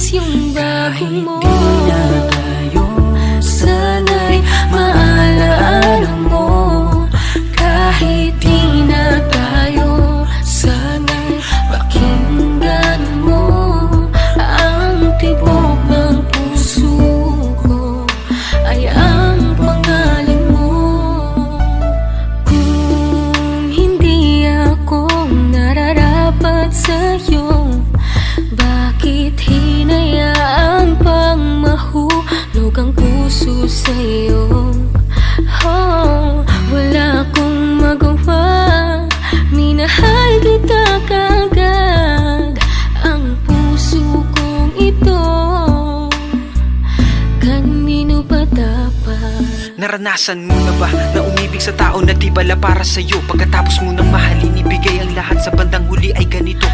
Mabilis yung bago mo. Kahit di na tayo, Sana'y maalaala mo. Kahit di na tayo, sana'y pakinggan mo. Ang tibok ng puso ko ay ang pangalan mo. Kung hindi ako nararapat sa'yo, bakit hinayaan pang mahulog ang puso sa'yo? Oh, wala akong magawa, minahal kita kaagad. Ang puso kong ito, kanino ba dapat? naranasan mo na ba na umibig sa tao na di pala para sa'yo? Pagkatapos mo nang mahalin, ibigay ang lahat, sa bandang huli ay ganito.